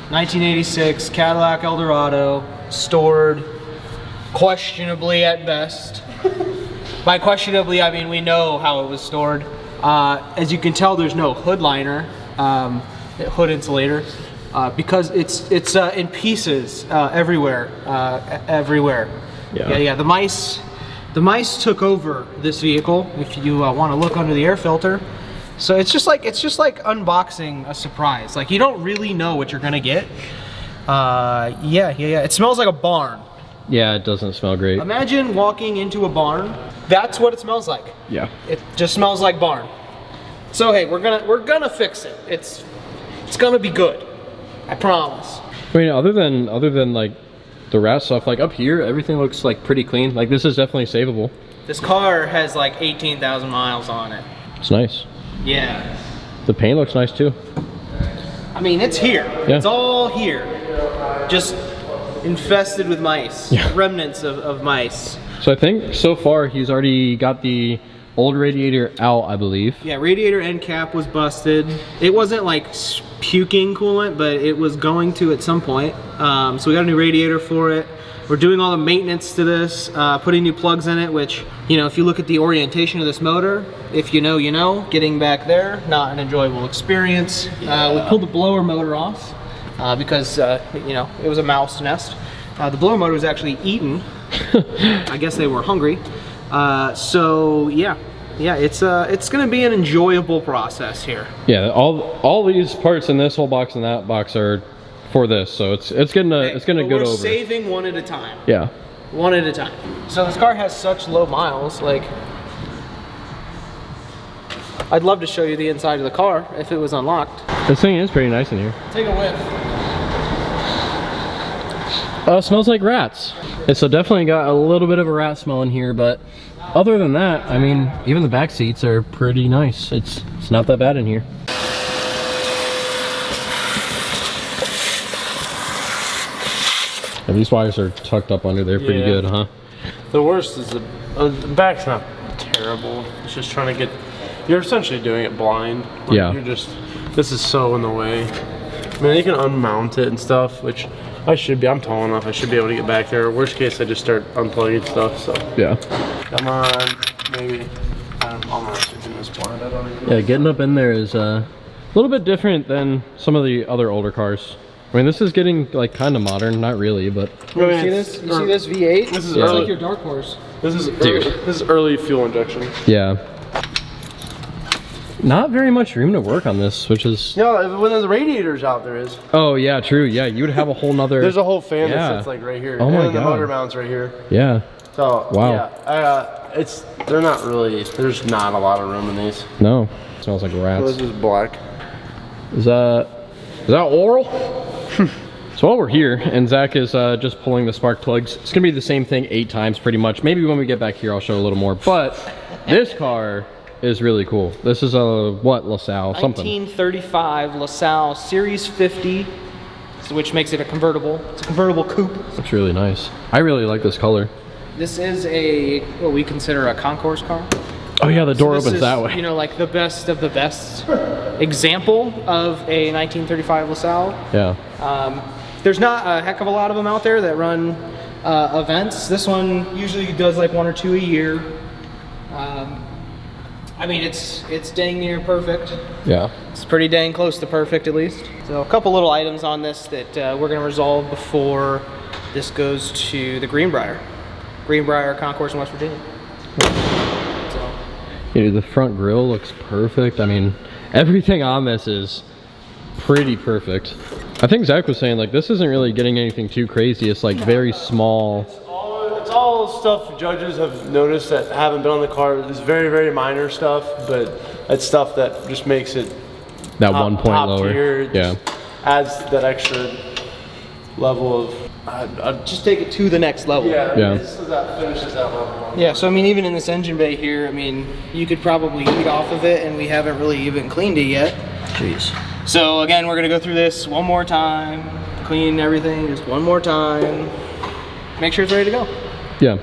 1986 Cadillac Eldorado, stored questionably at best. By questionably, I mean we know how it was stored. As you can tell, there's no hood liner, hood insulator, because it's in pieces everywhere, everywhere. Yeah. The mice took over this vehicle. If you want to look under the air filter, so it's just like unboxing a surprise. Like you don't really know what you're gonna get. Yeah. It smells like a barn. Yeah, it doesn't smell great. Imagine walking into a barn. That's what it smells like. Yeah. It just smells like barn. So hey, we're gonna fix it. It's gonna be good. I promise. I mean, other than like the rat stuff, like up here, everything looks like pretty clean. Like this is definitely savable. This car has like 18,000 miles on it. It's nice. Yeah. The paint looks nice too. I mean, it's here. Yeah. It's all here. Just infested with mice. Yeah. Remnants of mice. So I think so far he's already got the old radiator out, I believe. Yeah, radiator end cap was busted. It wasn't like puking coolant, but it was going to at some point. So we got a new radiator for it. We're doing all the maintenance to this, putting new plugs in it, which, you know, if you look at the orientation of this motor, if you know, you know, getting back there, not an enjoyable experience. We pulled the blower motor off because, you know, it was a mouse nest. The blower motor was actually eaten. I guess they were hungry. So yeah, it's gonna be an enjoyable process here. Yeah, all these parts in this whole box and that box are for this, so it's gonna go over. We're saving one at a time. Yeah, one at a time. So this car has such low miles. Like, I'd love to show you the inside of the car if it was unlocked. This thing is pretty nice in here. Take a whiff. Smells like rats. It's definitely got a little bit of a rat smell in here, but other than that, I mean, even the back seats are pretty nice. It's not that bad in here. And these wires are tucked up under there pretty good, huh? The worst is the back's not terrible. It's just trying to get, you're essentially doing it blind. Like, yeah. This is so in the way. I mean, you can unmount it and stuff, which I'm tall enough, I should be able to get back there. Worst case, I just start unplugging stuff, so. Yeah. Come on, maybe. I'm not switching this blind. I don't even know. Yeah, getting up in there is a little bit different than some of the other older cars. I mean, this is getting like kind of modern, not really, but. You see this? You see this V8? This is like your dark horse. This is early fuel injection. Yeah. Not very much room to work on this, which is... No, when the radiator's out, there is. Oh, yeah, true. Yeah, you would have a whole nother... There's a whole fan that sits like right here. Oh my God. The motor mounts right here. Yeah. So, wow. Yeah, they're not really, there's not a lot of room in these. No. It smells like rats. This is black. Is that oral? So while we're here, and Zach is just pulling the spark plugs, it's gonna be the same thing 8 times pretty much. Maybe when we get back here, I'll show a little more. But this car is really cool. This is a, what, LaSalle? Something. 1935 LaSalle Series 50, which makes it a convertible. It's a convertible coupe. It's really nice. I really like this color. This is what we consider a concours car. Oh yeah, the door this opens is, that way. You know, like the best of the best example of a 1935 LaSalle. Yeah. There's not a heck of a lot of them out there that run events. This one usually does like 1 or 2 a year. I mean, it's dang near perfect. Yeah. It's pretty dang close to perfect, at least. So a couple little items on this that we're gonna resolve before this goes to the Greenbrier Concours in West Virginia. So. Yeah, the front grille looks perfect. I mean, everything on this is pretty perfect. I think Zach was saying, like, this isn't really getting anything too crazy. It's like very small. It's all stuff judges have noticed that haven't been on the car. It's very, very minor stuff, but it's stuff that just makes it that top, 1 point lower. Tier. Yeah. Adds that extra level of. Just take it to the next level. Yeah. Yeah. Finishes that level. Yeah. So I mean, even in this engine bay here, I mean, you could probably eat off of it, and we haven't really even cleaned it yet. Jeez. So again, we're gonna go through this one more time, clean everything just one more time, make sure it's ready to go. Yeah.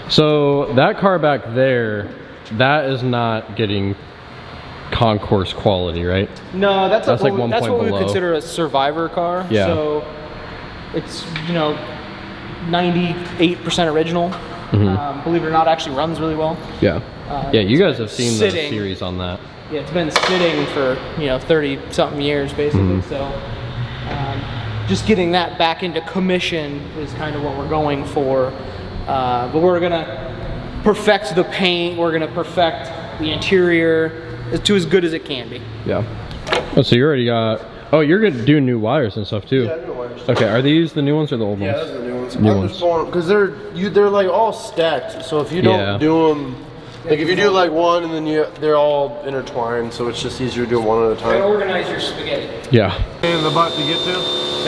So that car back there, that is not getting concourse quality, right? No, that's like what, one that's point what we would below. consider a survivor car. Yeah. So it's, you know, 98% original. Believe it or not, actually runs really well. Yeah. Yeah, you guys have seen the sitting. series on that. Yeah, it's been sitting for, you know, 30 something years basically. So just getting that back into commission is kind of what we're going for. But we're gonna perfect the paint. We're gonna perfect the interior to as good as it can be. Yeah. Oh, so you already got. Oh, you're gonna do new wires and stuff too. Yeah, new wires. Okay, are these the new ones or the old Yeah, ones? those are the new ones. New I'm ones. just going because they're like all stacked. So if you don't Yeah. do them, like if you do like one and then they're all intertwined, so it's just easier to do one at a Try to time. organize your spaghetti. Yeah. Pain in the butt to get to.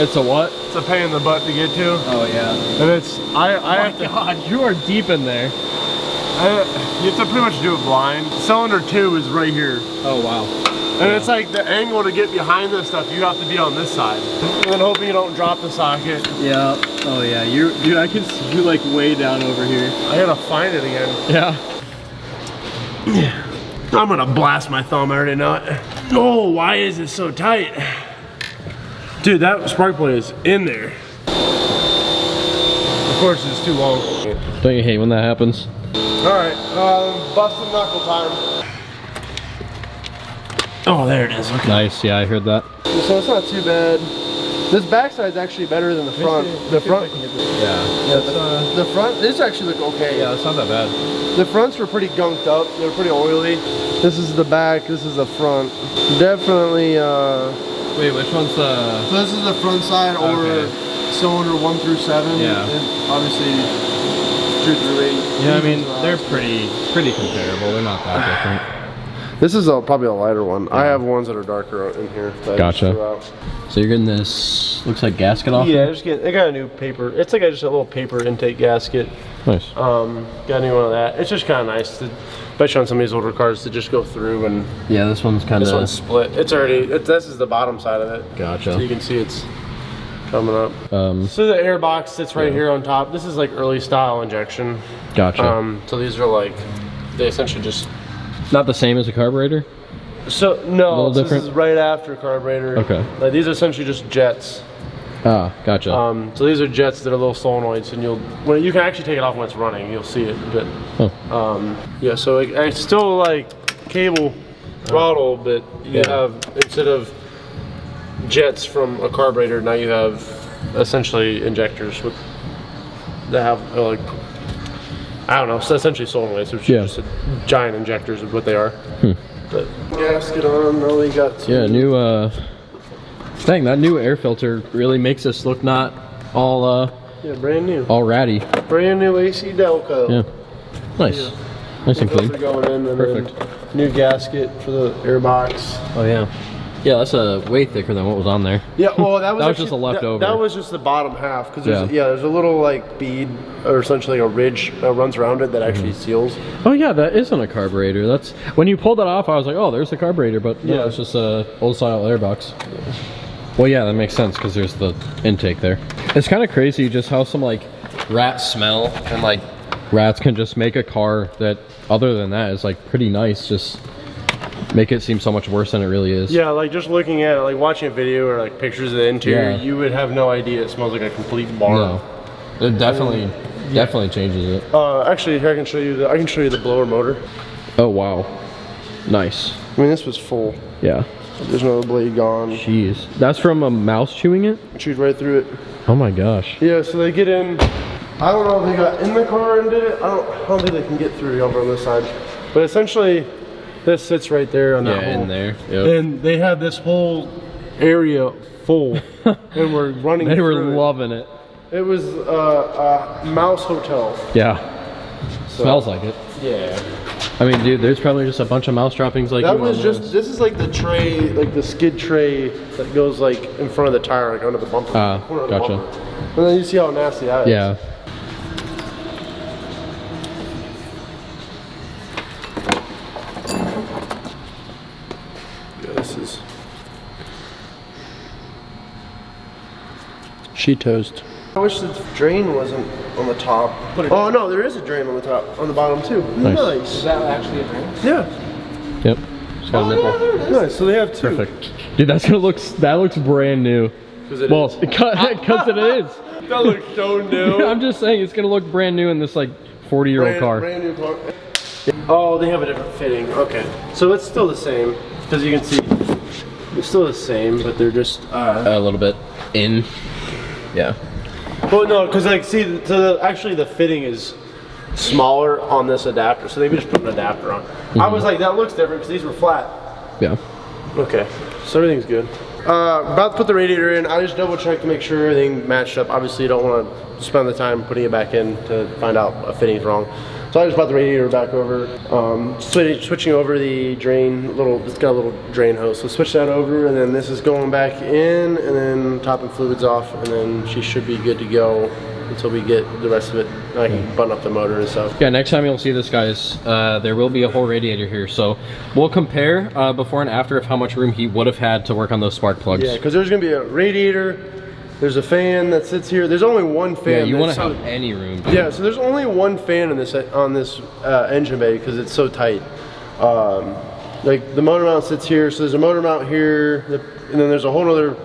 It's a what? It's a pain in the butt to get to, Oh yeah. and it's I have to. God, you are deep in there. You have to pretty much do it blind. Cylinder 2 is right here. Oh wow. And it's like the angle to get behind this stuff, you have to be on this side. And then hoping you don't drop the socket. Yeah. Oh yeah. Dude, I can see you like way down over here. I gotta find it again. Yeah. I'm gonna blast my thumb, I already know it. Oh, why is it so tight? Dude, that spark plug is in there. Of course, it's too long. Don't you hate when that happens? Alright, busted knuckle time. Oh, there it is. Okay. Nice. Yeah, I heard that. So it's not too bad. This backside's actually better than the front. The front, Yeah. the front, this actually look okay. Yeah, it's not that bad. The fronts were pretty gunked up. They were pretty oily. This is the back. This is the front. Definitely. Wait, which one's the? So this is the front side over Okay. cylinder 1 through 7. Yeah. And obviously 2 through 8. Yeah, I mean they're pretty comparable. They're not that different. This is probably a lighter one. I have ones that are darker in here. That I just Gotcha. threw out. So you're getting this, looks like gasket off? Yeah, I got a new paper. It's like just a little paper intake gasket. Nice. Got a new one of that. It's just kind of nice, especially on some of these older cars, to just go through and Yeah, this one's kind this of. one's split. It's already. This is the bottom side of it. Gotcha. So you can see it's coming up. So the air box sits right here on top. This is like early style injection. Gotcha. So these are like, they essentially just. Not the same as a carburetor? So no, little this different? is right after carburetor. Okay. Like these are essentially just jets. Ah, gotcha. So these are jets that are little solenoids, and you can actually take it off when it's running. You'll see it. But yeah, so it's still like cable throttle, but you have, instead of jets from a carburetor, now you have essentially injectors that have like, I don't know, so essentially solenoids, which are just giant injectors of what they are. But gasket on, all we got. Yeah, new dang, that new air filter really makes us look not all Yeah, brand new. all ratty. Brand new AC Delco. Yeah. Nice. Nice and clean. Filter going in, and Perfect. then new gasket for the air box. Oh yeah. Yeah, that's way thicker than what was on there. Yeah, well, that was, That was just a leftover. That was just the bottom half, because there's a little like bead, or essentially a ridge that runs around it that actually seals. Oh yeah, that isn't a carburetor. That's when you pulled it off, I was like, oh, there's the carburetor, but no, it's just a old style airbox. Well, yeah, that makes sense because there's the intake there. It's kind of crazy just how some like rat smell and like rats can just make a car that, other than that, is like pretty nice. Just make it seem so much worse than it really is. Yeah, like just looking at it, like watching a video or like pictures of the interior, you would have no idea it smells like a complete barn. No, it definitely changes it. Actually, here I can show you the blower motor. Oh wow, nice. I mean, this was full. Yeah. There's no blade gone. Jeez, that's from a mouse chewing it? Chewed right through it. Oh my gosh. Yeah, so they get in. I don't know if they got in the car and did it. I don't think they can get through over on this side. But essentially, this sits right there on that hole. Yeah, in there. Yep. And they have this whole area full, and we're running. They were through loving it. It was a mouse hotel. Yeah. Smells like it. Yeah. I mean, dude, there's probably just a bunch of mouse droppings like That you was on just. those. This is like the tray, like the skid tray that goes like in front of the tire, like under the bumper. Corner of the Gotcha. bumper. And then you see how nasty that is. Yeah. Yeah, this is sheet toast. I wish the drain wasn't on the top. Oh no, there is a drain on the top, on the bottom too. Nice. Is that actually a drain? Yeah. Yep. It's got a nipple. Nice. So they have two. Perfect. Dude, that looks brand new. Well, because it is. That looks so new. I'm just saying it's gonna look brand new in this like 40-year-old car. Brand new car. Oh, they have a different fitting. Okay. So it's still the same, because you can see it's still the same, but they're just a little bit in. Yeah. Well, no, because like, see, actually the fitting is smaller on this adapter, so they just put an adapter on. I was like, that looks different because these were flat. Yeah. Okay, so everything's good. About to put the radiator in. I just double check to make sure everything matched up. Obviously, you don't want to spend the time putting it back in to find out a fitting's wrong. So I just brought the radiator back over. Switching over the drain, it's got a little drain hose. So switch that over, and then this is going back in, and then topping fluids off, and then she should be good to go until we get the rest of it. I can button up the motor and stuff. Yeah, next time you'll see this, guys, there will be a whole radiator here. So we'll compare before and after of how much room he would have had to work on those spark plugs. Yeah, because there's going to be a radiator. There's a fan that sits here. There's only one fan. Yeah, you want to have any room. Dude. Yeah, so there's only one fan in this on this engine bay because it's so tight. Like the motor mount sits here, so there's a motor mount here, and then there's a whole other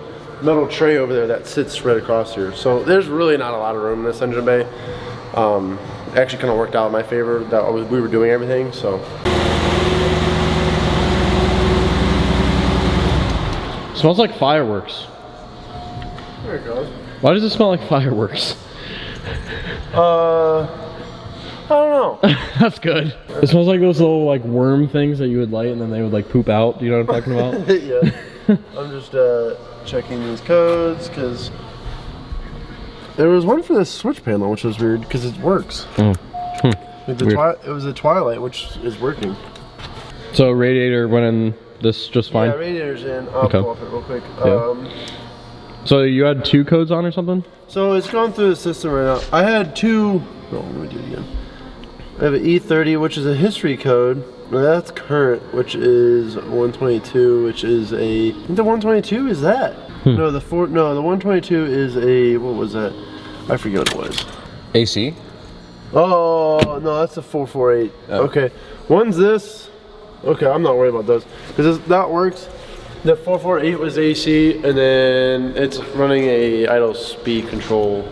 metal tray over there that sits right across here. So there's really not a lot of room in this engine bay. It actually kind of worked out in my favor that we were doing everything. So. Smells like fireworks. There it goes. Why does it smell like fireworks? I don't know. That's good. It smells like those little like worm things that you would light and then they would like poop out. Do you know what I'm talking about? Yeah. I'm just checking these codes because there was one for this switch panel, which was weird because it works. Oh. Like it was a Twilight, which is working. So radiator went in this just fine? Yeah, radiator's in. I'll pull off it real quick. Yeah. So you had 2 codes on or something? So it's going through the system right now. I had 2. Oh, let me do it again. I have an E30, which is a history code. That's current, which is 122, which is a. I think the 122 is that. No, the 122 is a. What was that? I forget what it was. AC? Oh no, that's the 448. Oh. Okay, one's this. Okay, I'm not worried about those because that works. The 448 was AC, and then it's running a idle speed control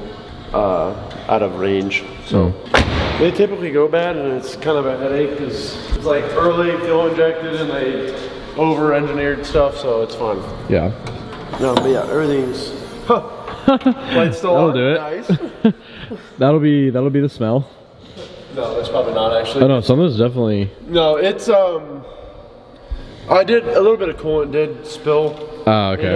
out of range. So they typically go bad, and it's kind of a headache because it's like early fuel injected, and they over-engineered stuff, so it's fun. Yeah. No, but yeah, everything's. Light's still That'll on. do it. Nice. that'll be the smell. No, it's probably not actually. Oh no, some of this definitely. No, it's I did a little bit of coolant did spill. Oh, okay.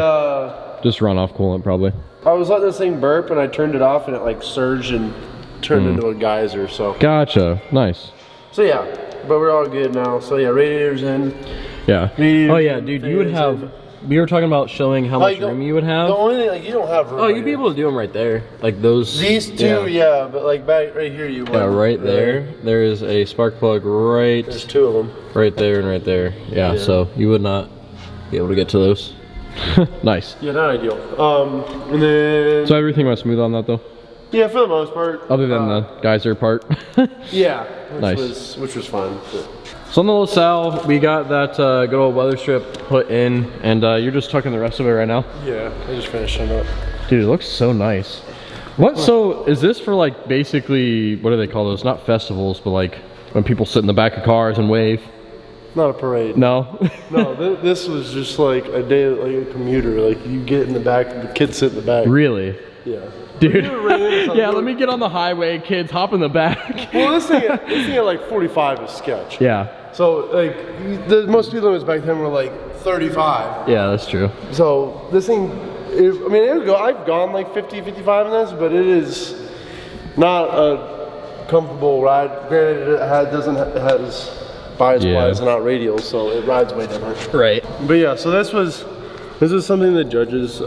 Just run off coolant probably. I was letting this thing burp and I turned it off and it like surged and turned into a geyser. So. Gotcha. Nice. So yeah, but we're all good now. So yeah, radiator's in. Yeah. Oh yeah, dude, you would have. In. We were talking about showing how much room you would have. The only thing, like, you don't have room. Oh, you'd be able to do them right there, like those. These two, yeah, but like back right here, you. Yeah, right there. There is a spark plug right. There's 2 of them. Right there and right there. Yeah, so you would not be able to get to those. Nice. Yeah, not ideal. And then. So everything went smooth on that though. Yeah, for the most part. Other than the geyser part. Yeah. Nice. Which was fun. But. So on the LaSalle, we got that good old weather strip put in, and you're just tucking the rest of it right now? Yeah, I just finished it up. Dude, it looks so nice. What, so is this for like basically, what do they call those? Not festivals, but like when people sit in the back of cars and wave? Not a parade. No? No, this was just like a day, like a commuter. Like you get in the back, the kids sit in the back. Really? Yeah. Dude, yeah, let me get on the highway, kids, hop in the back. Well, this thing at like 45 is sketch. Yeah. So, like, the most speed limits back then were like 35. Yeah, that's true. So, this thing, I've gone like 50, 55 in this, but it is not a comfortable ride. Granted, it has bias plies and not radials, so it rides way different. Right. But yeah, so this is something the judges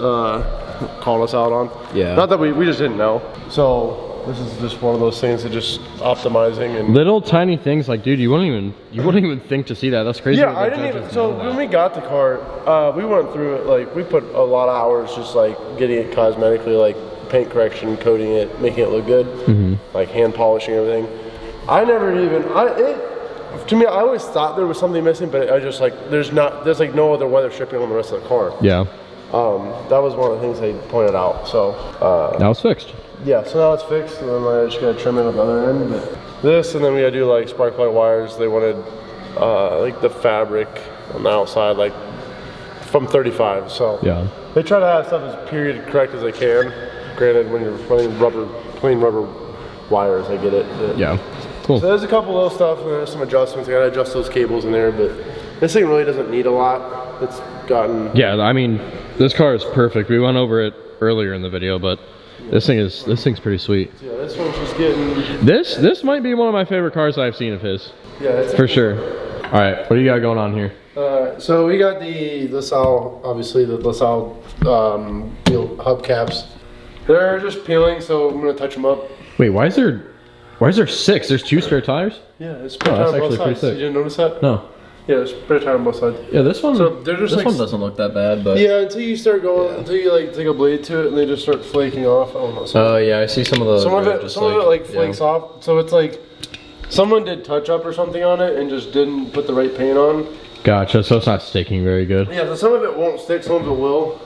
called us out on. Yeah. Not that we just didn't know. So this is just one of those things that just optimizing and little tiny things like, dude, you wouldn't even think to see that. That's crazy. Yeah, I didn't even. So when we got the car, we went through it. Like we put a lot of hours just like getting it cosmetically, like paint correction, coating it, making it look good, like hand polishing everything. I never even. to me, I always thought there was something missing, but I just like there's like no other weather stripping on the rest of the car. Yeah. That was one of the things they pointed out. So now it's fixed. yeah, so now it's fixed, and then I just gotta trim it on the other end. But this, and then we gotta do like spark plug wires. They wanted like the fabric on the outside, like from 35. So Yeah. they try to have stuff as period correct as they can. Granted, when you're running plain rubber wires, I get it. But Yeah. Cool. so there's a couple little stuff, and there's some adjustments. I gotta adjust those cables in there, but this thing really doesn't need a lot. It's gotten Yeah, I mean, this car is perfect. We went over it earlier in the video, but this thing's pretty sweet. yeah. This one's just getting This might be one of my favorite cars I've seen of his, yeah. It's for sure. All right, what do you got going on here? So we got the LaSalle, obviously the LaSalle wheel hubcaps. They're just peeling, so I'm gonna touch them up. Wait, why is there 6? There's 2 spare tires? Yeah, it's spare that's tire on both actually pretty sides. sick. You didn't notice that? No. Yeah, it's spare tire on both sides. Yeah, this one. So they're just this like one doesn't look that bad, but. yeah, until you start going, until you like take a blade to it and they just start flaking off. I don't know. Oh yeah, I see some of those. Some of it flakes off. So it's like someone did touch up or something on it and just didn't put the right paint on. Gotcha. So it's not sticking very good. Yeah, so some of it won't stick, some of it will.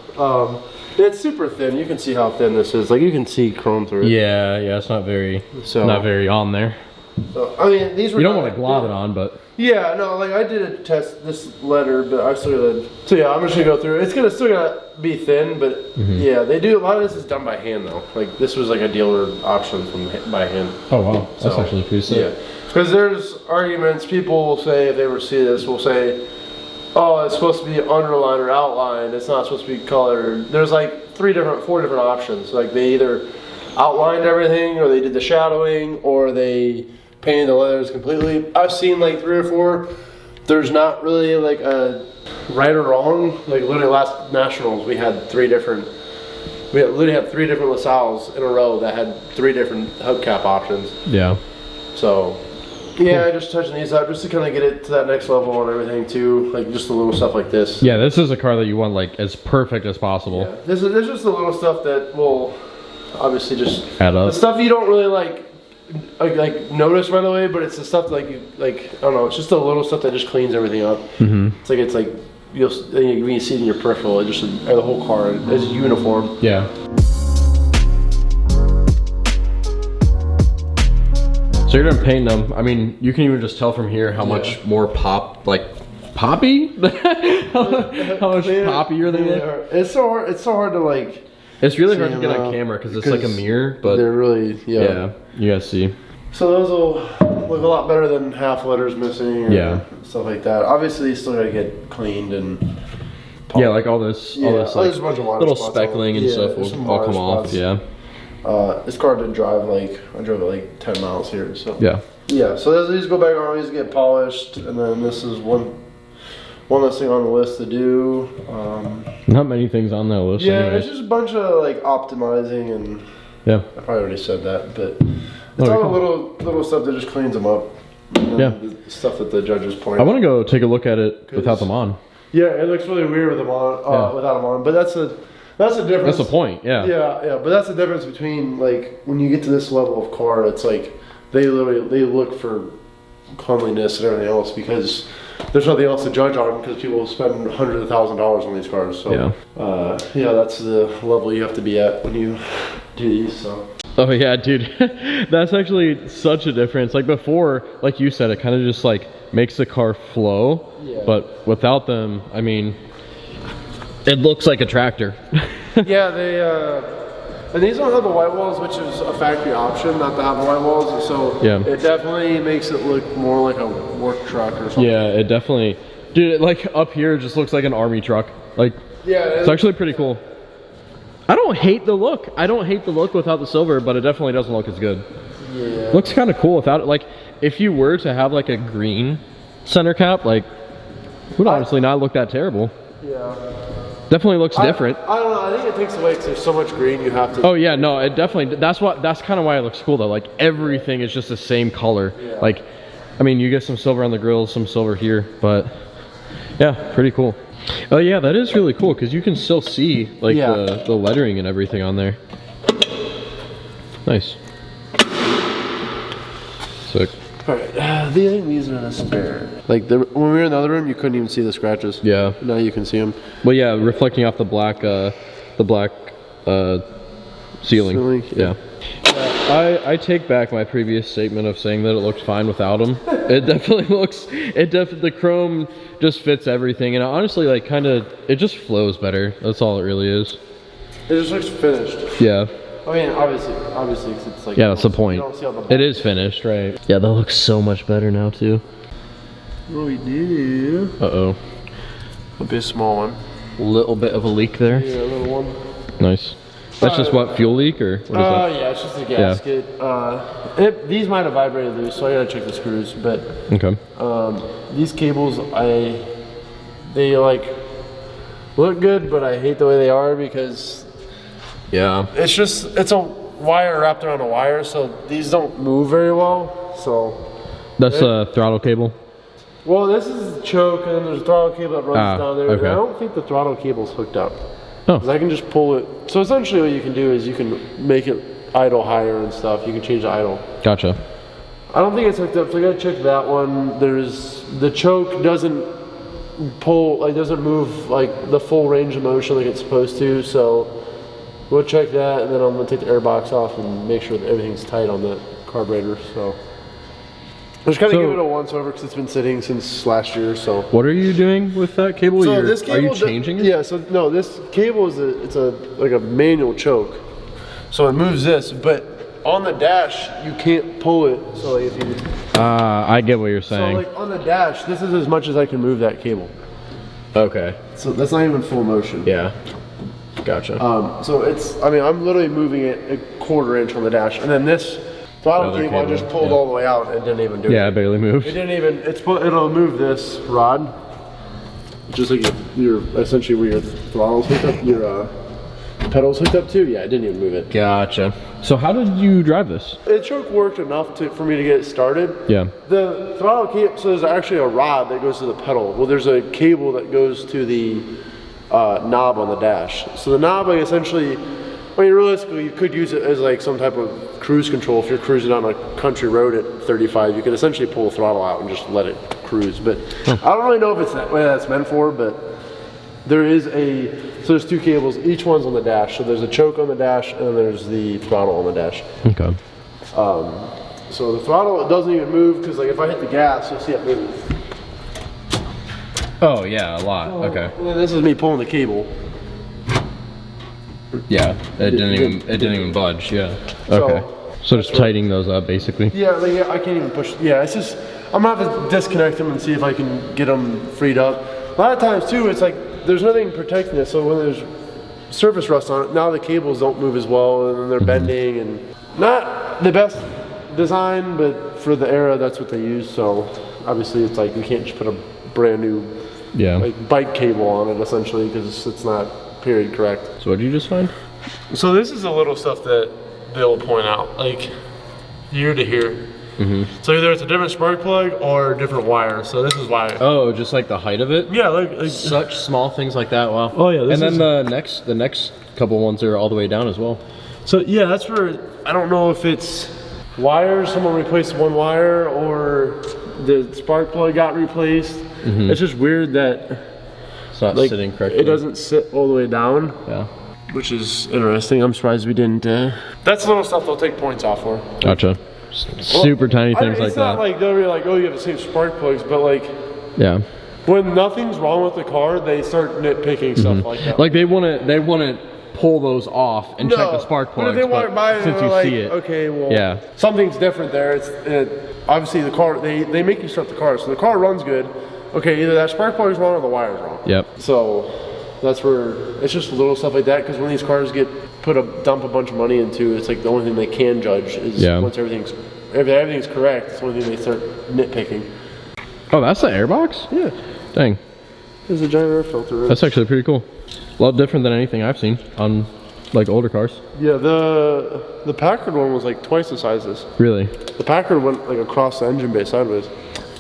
It's super thin. You can see how thin this is. Like you can see chrome through it. Yeah, it's not very on there. So, I mean, these were. You don't want to glob it on, but. Yeah, no, like I did a test this letter, but I still gotta. So yeah, I'm just gonna go through. It's still gonna be thin, but yeah, they do. A lot of this is done by hand though. Like this was like a dealer option by hand. Oh wow, that's actually pretty sick. Yeah, because there's arguments. People will say if they ever see this, will say, "Oh, it's supposed to be underlined or outlined. It's not supposed to be colored." There's like 4 different options. Like they either outlined everything, or they did the shadowing, or they painted the leathers completely. I've seen like 3 or 4. There's not really like a right or wrong. Like literally last Nationals, we had 3 different. We literally had 3 different LaSalles in a row that had 3 different hubcap options. Yeah. So yeah, just touching these up just to kind of get it to that next level and everything too. Like just the little stuff like this. Yeah, this is a car that you want like as perfect as possible. Yeah. There's just the little stuff that will obviously just add up. The stuff you don't really like notice right away, but it's the stuff like I don't know. It's just the little stuff that just cleans everything up. It's like when you see it in your peripheral, it just the whole car is uniform. Yeah. So you're done painting them. I mean, you can even just tell from here how much more poppy? how much poppier they get. It's so hard to like. It's really hard to get on camera because it's like a mirror, but they're really yeah. You guys see. So those will look a lot better than half letters missing or stuff like that. Obviously, you still gotta get cleaned and polished. Yeah, like all this there's a bunch of little speckling and stuff will all come off. Yeah. This car did drive I drove it like 10 miles here. So yeah. So these go back on, these get polished, and then this is one less thing on the list to do. Not many things on that list. Yeah, anyways. it's just a bunch of like optimizing and I probably already said that, but it's all the little stuff that just cleans them up. The stuff that the judges point. I want to go take a look at it without them on. Yeah, it looks really weird with them on, without them on, but that's the difference. That's the point. Yeah. Yeah, but that's the difference between like when you get to this level of car, it's like they look for cleanliness and everything else because there's nothing else to judge on because people spend hundreds of thousands of dollars on these cars. So that's the level you have to be at when you do these. So. Oh yeah, dude, that's actually such a difference. Like before, like you said, it kind of just like makes the car flow, but without them, I mean, it looks like a tractor. Yeah, they and these don't have the white walls, which is a factory option not to have the white walls. So it definitely makes it look more like a work truck or something. Yeah, it definitely, dude. Like up here, it just looks like an army truck. Like, it's actually pretty cool. I don't hate the look. I don't hate the look without the silver, but it definitely doesn't look as good. Yeah. Looks kind of cool without it. Like, if you were to have like a green center cap, like, would honestly not look that terrible. Yeah. Definitely looks different. I don't know. I think it takes away because there's so much green you have to. Oh yeah, no, it definitely. That's kind of why it looks cool though. Like everything is just the same color. Yeah. Like, I mean, you get some silver on the grills, some silver here, but yeah, pretty cool. Oh yeah, that is really cool because you can still see like the lettering and everything on there. Nice. Sick. Alright, I think these are the spare. Like, when we were in the other room, you couldn't even see the scratches. Yeah. Now you can see them. Well, yeah, reflecting off the black ceiling. Yeah. I take back my previous statement of saying that it looks fine without them. It definitely looks, the chrome just fits everything, and honestly, like, it just flows better. That's all it really is. It just looks finished. Yeah. I mean, obviously, 'cause it's like... Yeah, that's the point. You don't see all the It is finished, right? Yeah, that looks so much better now, too. What we do... Uh-oh. It'll be a small one. Little bit of a leak there. Yeah, a little one. Nice. That's just what, fuel leak, or what is that? Yeah, it's just a gasket. These might have vibrated loose, so I gotta check the screws, but... Okay. These cables, they like, look good, but I hate the way they are because... Yeah. It's a wire wrapped around a wire, so these don't move very well, so... That's a throttle cable? Well, this is the choke, and then there's a throttle cable that runs down there. Okay. I don't think the throttle cable's hooked up. Oh. 'Cause I can just pull it. So essentially what you can do is you can make it idle higher and stuff. You can change the idle. Gotcha. I don't think it's hooked up, so I gotta check that one. The choke doesn't pull, like doesn't move like the full range of motion like it's supposed to, so we'll check that, and then I'm gonna take the air box off and make sure that everything's tight on the carburetor, so. I just kind of give it a once over because it's been sitting since last year. So what are you doing with that cable? So this cable, are you changing it? Yeah. So no, this cable is like a manual choke, so it moves this. But on the dash, you can't pull it. So like if you. I get what you're saying. So like on the dash, this is as much as I can move that cable. Okay. So that's not even full motion. Yeah. Gotcha. So it's. I mean, I'm literally moving it a quarter inch on the dash, and then this. Throttle cable I just pulled all the way out and it didn't even do it. Yeah, it barely moved. It didn't even, it'll move this rod, just like your essentially where your throttle's hooked up, your pedal's hooked up to. Yeah, it didn't even move it. Gotcha. So how did you drive this? The choke worked enough for me to get it started. Yeah. The throttle cable, so there's actually a rod that goes to the pedal. Well, there's a cable that goes to the knob on the dash. So the knob, like essentially, I mean, realistically, you could use it as like some type of cruise control. If you're cruising on a country road at 35, you could essentially pull the throttle out and just let it cruise. But I don't really know if it's that way that's meant for, but there is so there's two cables, each one's on the dash. So there's a choke on the dash and then there's the throttle on the dash. Okay. So the throttle, it doesn't even move because like if I hit the gas, you'll see it move. Oh yeah, a lot. Okay. And then this is me pulling the cable. Yeah, it didn't even budge. Yeah. Okay. So just tightening those up, basically. Yeah, like, I can't even push. Yeah, it's just I'm gonna have to disconnect them and see if I can get them freed up. A lot of times too, it's like there's nothing protecting it. So when there's surface rust on it, now the cables don't move as well, and then they're bending, and not the best design, but for the era, that's what they use. So obviously, it's like you can't just put a brand new like bike cable on it essentially because it's not period correct. So what did you just find? So this is the little stuff that they'll point out, like here to here. So either it's a different spark plug or a different wire. So this is why. Oh, just like the height of it? Yeah, like such small things like that. Wow. Oh yeah. And then the next couple ones are all the way down as well. So yeah, that's where I don't know if it's wires. Someone replaced one wire or the spark plug got replaced. It's just weird that. It's not sitting correctly. It doesn't sit all the way down. Yeah. Which is interesting. I'm surprised we didn't. That's the little stuff they'll take points off for. Gotcha. Super tiny things like that. It's not like they'll be like, oh, you have the same spark plugs, but like, yeah. When nothing's wrong with the car, they start nitpicking stuff like that. Like they want to pull those off and check the spark plugs. But if they walk by and since they're you like, see it, okay, well, something's different there. It's obviously the car. They make you start the car, so the car runs good. Okay, either that spark plug is wrong or the wire's wrong. Yep. So that's where it's just little stuff like that. Because when these cars get dump a bunch of money into, it's like the only thing they can judge is once everything's correct. It's the only thing they start nitpicking. Oh, that's the airbox? Yeah. Dang. There's a giant air filter. That's actually pretty cool. A lot different than anything I've seen on like older cars. Yeah, the Packard one was like twice the size of this. Really? The Packard went like across the engine bay sideways.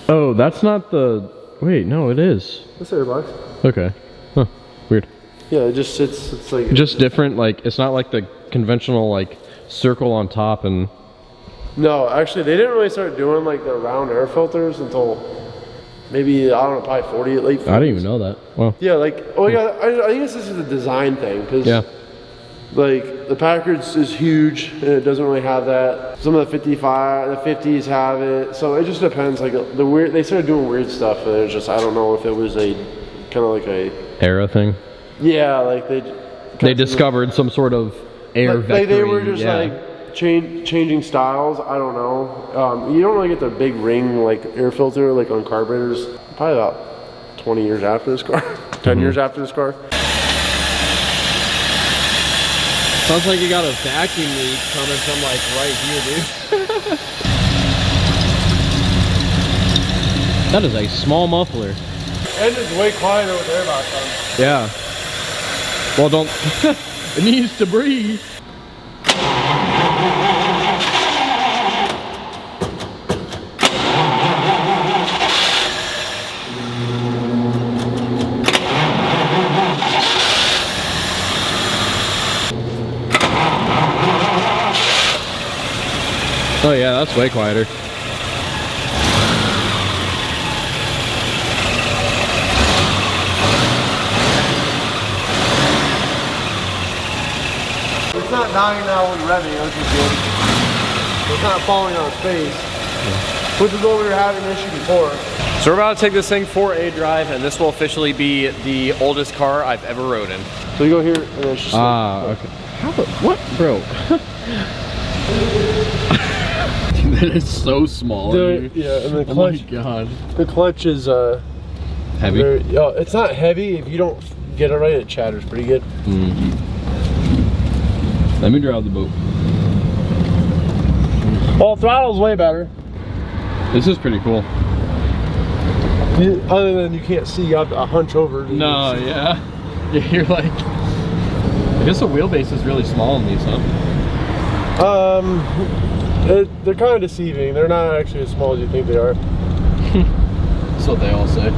Oh, that's not the. Wait, no, it is. That's the airbox. Okay. Huh. Weird. Yeah, it just sits. It's like just different. Like it's not like the conventional like circle on top and No, actually, they didn't really start doing like the round air filters until maybe, I don't know, probably 40, late 40s. I didn't even know that. Well, Yeah, like, oh yeah, I think this is a design thing, because like the Packard is huge and it doesn't really have that. Some of the 50s have it, so it just depends. Like they started doing weird stuff, and it's just, I don't know if it was a kind of like a era thing. Yeah, like they discovered some sort of air vectoring. Like they were just like changing styles. I don't know. You don't really get the big ring like air filter like on carburetors. Probably about 20 years after this car, 10 years after this car. Sounds like you got a vacuum leak coming from like right here, dude. That is a small muffler. Engine's way quieter with air box on. Yeah. Well, don't. It needs to breathe. Oh yeah, that's way quieter. It's not dying now when revving, which is good. It's not falling on its face, which is what we were having an issue before. So we're about to take this thing for a drive, and this will officially be the oldest car I've ever rode in. So you go here, and it's just okay. How the, what, bro? That is so small. Dude, yeah, and the clutch. Oh my god. The clutch is heavy. It's not heavy. If you don't get it right, it chatters pretty good. Let me drive the boat. Well, throttle's way better. This is pretty cool. Other than you can't see, you have to hunch over. No, yeah. Yeah, you're like. I guess the wheelbase is really small in these, huh? They're kind of deceiving. They're not actually as small as you think they are. That's what they all say.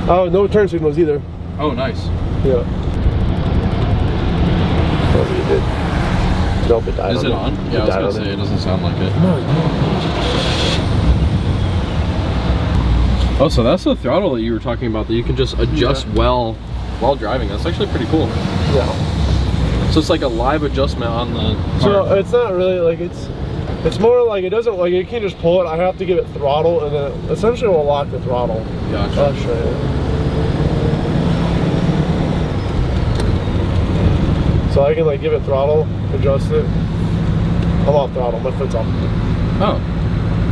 Oh, no turn signals either. Oh, nice. Yeah. Oh, you did. Nope, it died. Is it on? Yeah, I was gonna say, it doesn't sound like it. Oh, so that's the throttle that you were talking about that you can just adjust well while driving. That's actually pretty cool. Yeah. So it's like a live adjustment on the car. So it's not really like it's more like it doesn't like you can't just pull it. I have to give it throttle, and then essentially we'll lock the throttle. Gotcha. I'll show you. So I can like give it throttle, adjust it. I'm off throttle. My foot's off. Oh.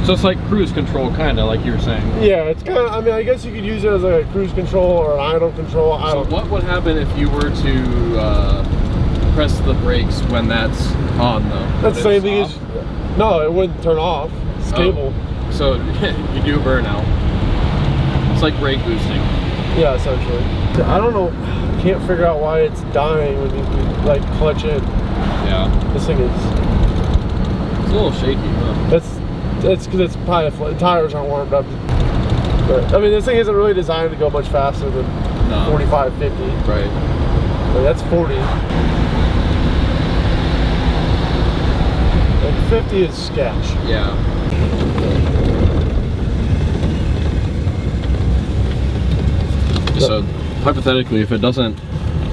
So it's like cruise control, kind of like you were saying. Yeah, it's kind of. I mean, I guess you could use it as like a cruise control or an idle control. So what would happen if you were to press the brakes when that's on, though? That's the same thing as. No, it wouldn't turn off. It's cable. So you do burnout. It's like brake boosting. Yeah, essentially. I don't know. I can't figure out why it's dying when you like clutch in. Yeah. This thing is. It's a little shaky, huh? It's because it's probably the tires aren't warmed up. But I mean, this thing isn't really designed to go much faster than 45, 50. Right. Like, that's 40. Like 50 is sketch. Yeah. So hypothetically, if it doesn't,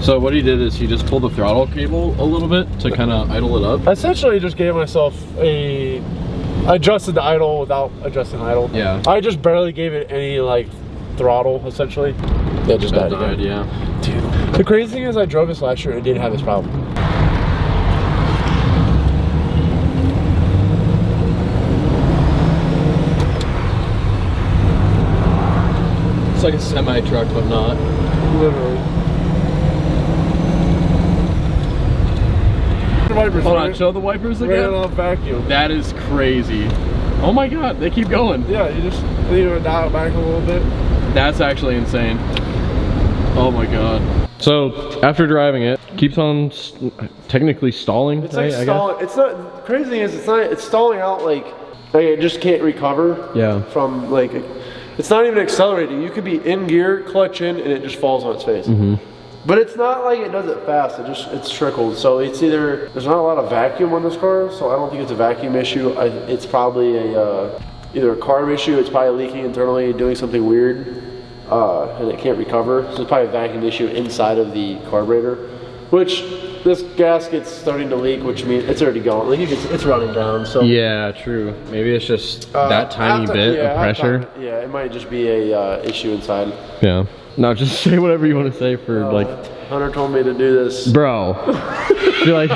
so what he did is he just pulled the throttle cable a little bit to kind of idle it up. I essentially just gave myself I adjusted the idle without adjusting the idle. Yeah. I just barely gave it any like throttle essentially. Yeah, just died again. Yeah. Dude. The crazy thing is I drove this last year and didn't have this problem. It's like a semi-truck, but not. Literally. The wipers. Hold on, show the wipers again. Ran off vacuum. That is crazy. Oh my god, they keep going. Yeah, you just need to dial it back a little bit. That's actually insane. Oh my god. So after driving it, keeps on technically stalling. It's like stalling. It's not. Crazy thing is, it's stalling out like it just can't recover. Yeah. From like, it's not even accelerating. You could be in gear, clutch in, and it just falls on its face. But it's not like it does it fast, it's trickled. So it's either, there's not a lot of vacuum on this car, so I don't think it's a vacuum issue. It's probably either a carb issue, it's probably leaking internally, doing something weird, and it can't recover. So it's probably a vacuum issue inside of the carburetor, which this gasket's starting to leak, which means it's already going. Like it's running down. So yeah, true. Maybe it's just that tiny bit of pressure. Yeah, it might just be a issue inside. Yeah. No, just say whatever you want to say for like. Hunter told me to do this, bro. You're like.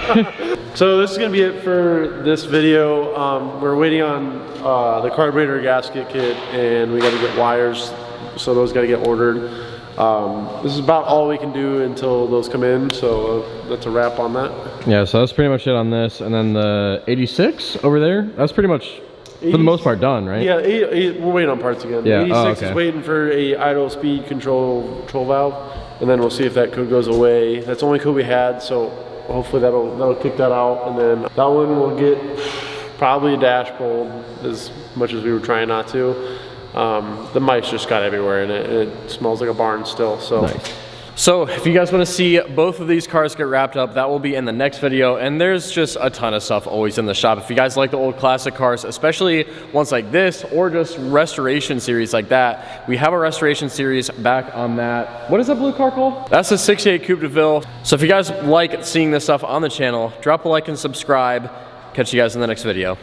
So this is gonna be it for this video. We're waiting on the carburetor gasket kit, and we got to get wires, so those got to get ordered. This is about all we can do until those come in, so that's a wrap on that. Yeah, so that's pretty much it on this, and then the 86 over there, that's pretty much for the most part done, right? Yeah, we're waiting on parts again. Yeah. 86 is waiting for a idle speed control valve, and then we'll see if that code goes away. That's the only code we had, so hopefully that'll kick that out, and then that one will get probably a dash pulled as much as we were trying not to. The mice just got everywhere in it, and it smells like a barn still. So. Nice. So if you guys want to see both of these cars get wrapped up, that will be in the next video, and there's just a ton of stuff always in the shop. If you guys like the old classic cars, especially ones like this or just restoration series like that, we have a restoration series back on that. What is that blue car called? That's the 68 Coupe de Ville. So if you guys like seeing this stuff on the channel, drop a like and subscribe. Catch you guys in the next video.